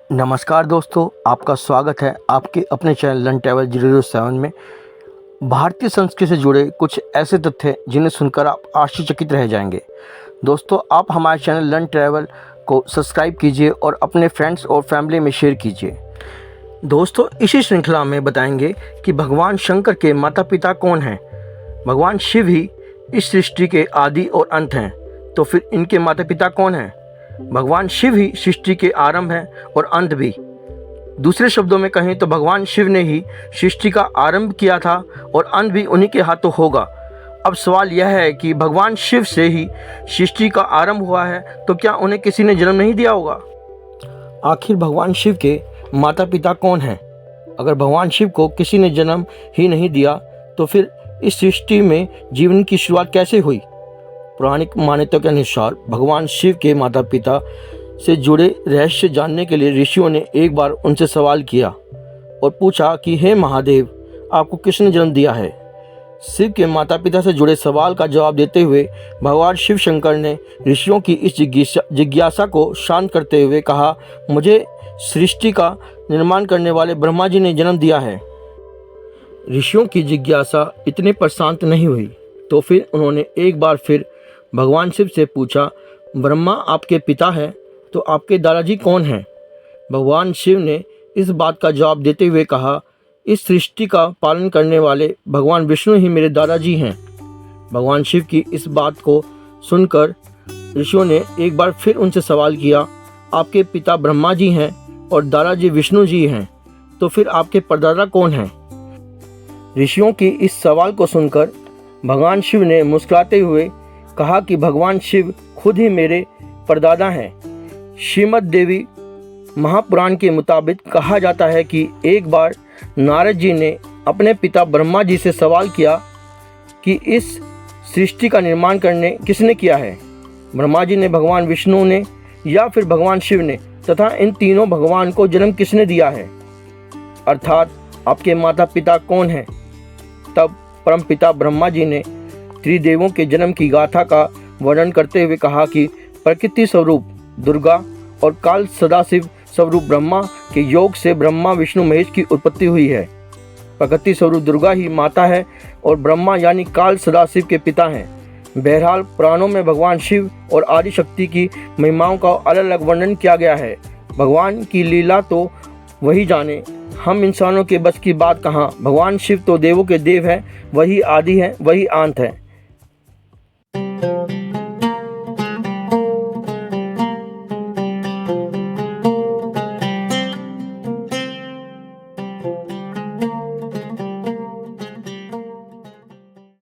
नमस्कार दोस्तों, आपका स्वागत है आपके अपने चैनल लर्न ट्रैवल 007 में। भारतीय संस्कृति से जुड़े कुछ ऐसे तथ्य जिन्हें सुनकर आप आश्चर्यचकित रह जाएंगे। दोस्तों, आप हमारे चैनल लर्न ट्रैवल को सब्सक्राइब कीजिए और अपने फ्रेंड्स और फैमिली में शेयर कीजिए। दोस्तों, इसी श्रृंखला में बताएंगे कि भगवान शंकर के माता पिता कौन हैं। भगवान शिव ही इस सृष्टि के आदि और अंत हैं, तो फिर इनके माता पिता कौन हैं? भगवान शिव ही सृष्टि के आरंभ हैं और अंत भी। दूसरे शब्दों में कहें तो भगवान शिव ने ही सृष्टि का आरंभ किया था और अंत भी उन्हीं के हाथों होगा। अब सवाल यह है कि भगवान शिव से ही सृष्टि का आरंभ हुआ है, तो क्या उन्हें किसी ने जन्म नहीं दिया होगा? आखिर भगवान शिव के माता पिता कौन हैं? अगर भगवान शिव को किसी ने जन्म ही नहीं दिया, तो फिर इस सृष्टि में जीवन की शुरुआत कैसे हुई? पौराणिक मान्यता के अनुसार भगवान शिव के माता पिता से जुड़े रहस्य जानने के लिए ऋषियों ने एक बार उनसे सवाल किया और पूछा कि हे महादेव, आपको किसने जन्म दिया है? शिव के माता पिता से जुड़े सवाल का जवाब देते हुए भगवान शिव शंकर ने ऋषियों की इस जिज्ञासा को शांत करते हुए कहा, मुझे सृष्टि का निर्माण करने वाले ब्रह्मा जी ने जन्म दिया है। ऋषियों की जिज्ञासा इतने पर शांत नहीं हुई, तो फिर उन्होंने एक बार फिर भगवान शिव से पूछा, ब्रह्मा आपके पिता हैं, तो आपके दादाजी कौन हैं? भगवान शिव ने इस बात का जवाब देते हुए कहा, इस सृष्टि का पालन करने वाले भगवान विष्णु ही मेरे दादाजी हैं। भगवान शिव की इस बात को सुनकर ऋषियों ने एक बार फिर उनसे सवाल किया, आपके पिता ब्रह्मा जी हैं और दादाजी विष्णु जी हैं, तो फिर आपके परदादा कौन हैं? ऋषियों की इस सवाल को सुनकर भगवान शिव ने मुस्कुराते हुए कहा कि भगवान शिव खुद ही मेरे परदादा हैं। श्रीमद् देवी महापुराण के मुताबिक कहा जाता है कि एक बार नारद जी ने अपने पिता ब्रह्मा जी से सवाल किया कि इस सृष्टि का निर्माण करने किसने किया है? ब्रह्मा जी ने, भगवान विष्णु ने या फिर भगवान शिव ने, तथा इन तीनों भगवान को जन्म किसने दिया है? अर्थात आपके माता पिता कौन हैं? तब परमपिता ब्रह्मा जी ने त्रिदेवों के जन्म की गाथा का वर्णन करते हुए कहा कि प्रकृति स्वरूप दुर्गा और काल सदाशिव स्वरूप ब्रह्मा के योग से ब्रह्मा विष्णु महेश की उत्पत्ति हुई है। प्रकृति स्वरूप दुर्गा ही माता है और ब्रह्मा यानी काल सदाशिव के पिता हैं। बहरहाल पुराणों में भगवान शिव और आदि शक्ति की महिमाओं का अलग अलग वर्णन किया गया है। भगवान की लीला तो वही जाने, हम इंसानों के बस की बात कहाँ। भगवान शिव तो देवों के देव हैं, वही आदि हैं, वही अंत हैं।